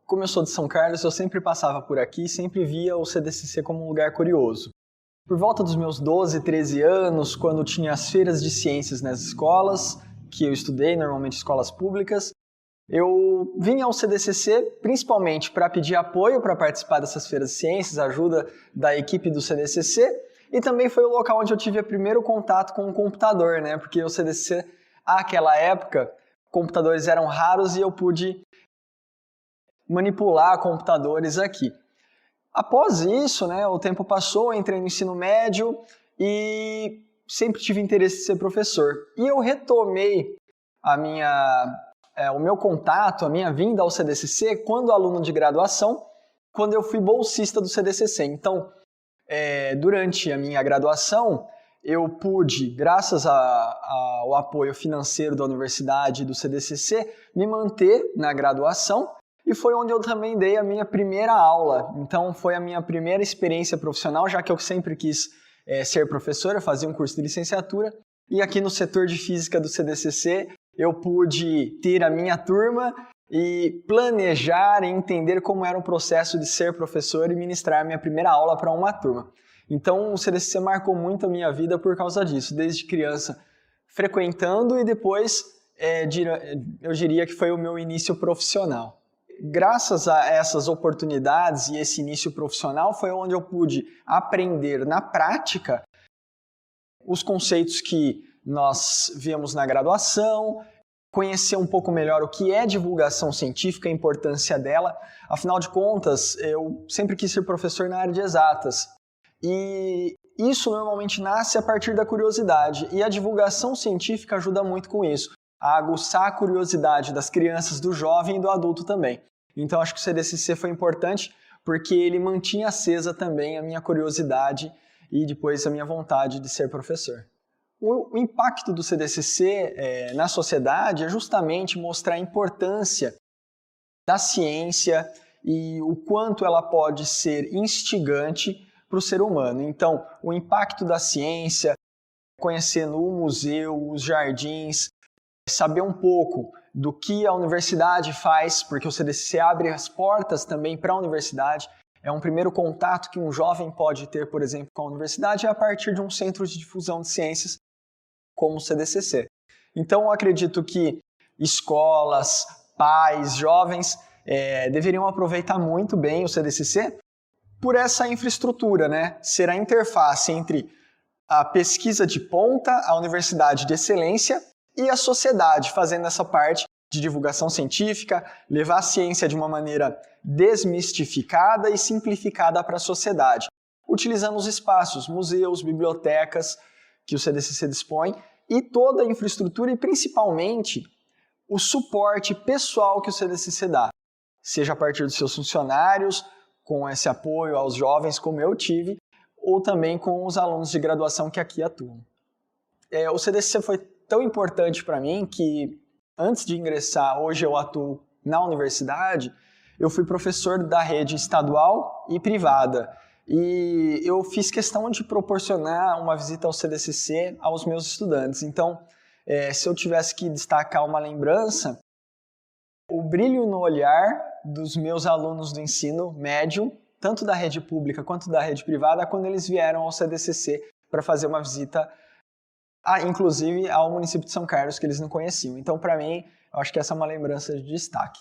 como eu sou de São Carlos, eu sempre passava por aqui e sempre via o CDCC como um lugar curioso. Por volta dos meus 12, 13 anos, quando tinha as feiras de ciências nas escolas, que eu estudei, normalmente escolas públicas, eu vinha ao CDCC principalmente para pedir apoio para participar dessas feiras de ciências, ajuda da equipe do CDCC, e também foi o local onde eu tive o primeiro contato com o computador, né? Porque o CDCC, àquela época, computadores eram raros e eu pude manipular computadores aqui. Após isso, né, o tempo passou, eu entrei no ensino médio e sempre tive interesse em ser professor. E eu retomei o meu contato, a minha vinda ao CDCC quando aluno de graduação, quando eu fui bolsista do CDCC. Então, durante a minha graduação, eu pude, graças ao apoio financeiro da universidade e do CDCC, me manter na graduação. E foi onde eu também dei a minha primeira aula. Então, foi a minha primeira experiência profissional, já que eu sempre quis ser professor, eu fazia um curso de licenciatura. E aqui no setor de física do CDCC, eu pude ter a minha turma e planejar e entender como era o processo de ser professor e ministrar a minha primeira aula para uma turma. Então, o CDCC marcou muito a minha vida por causa disso, desde criança frequentando e depois, eu diria que foi o meu início profissional. Graças a essas oportunidades e esse início profissional foi onde eu pude aprender na prática os conceitos que nós vemos na graduação, conhecer um pouco melhor o que é divulgação científica, a importância dela. Afinal de contas, eu sempre quis ser professor na área de exatas. E isso normalmente nasce a partir da curiosidade, e a divulgação científica ajuda muito com isso, a aguçar a curiosidade das crianças, do jovem e do adulto também. Então acho que o CDCC foi importante porque ele mantinha acesa também a minha curiosidade e depois a minha vontade de ser professor. O impacto do CDCC na sociedade é justamente mostrar a importância da ciência e o quanto ela pode ser instigante para o ser humano. Então, o impacto da ciência, conhecendo o museu, os jardins, saber um pouco do que a universidade faz, porque o CDCC abre as portas também para a universidade. É um primeiro contato que um jovem pode ter, por exemplo, com a universidade, a partir de um centro de difusão de ciências como o CDCC. Então, eu acredito que escolas, pais, jovens deveriam aproveitar muito bem o CDCC por essa infraestrutura, né? Ser a interface entre a pesquisa de ponta, a universidade de excelência e a sociedade, fazendo essa parte de divulgação científica, levar a ciência de uma maneira desmistificada e simplificada para a sociedade, utilizando os espaços, museus, bibliotecas que o CDCC dispõe e toda a infraestrutura e principalmente o suporte pessoal que o CDCC dá, seja a partir dos seus funcionários, com esse apoio aos jovens como eu tive, ou também com os alunos de graduação que aqui atuam. O CDCC foi tão importante para mim que antes de ingressar, hoje eu atuo na universidade, eu fui professor da rede estadual e privada. E eu fiz questão de proporcionar uma visita ao CDCC aos meus estudantes. Então, se eu tivesse que destacar uma lembrança, o brilho no olhar dos meus alunos do ensino médio, tanto da rede pública quanto da rede privada, quando eles vieram ao CDCC para fazer uma visita, inclusive ao município de São Carlos, que eles não conheciam. Então, para mim, eu acho que essa é uma lembrança de destaque.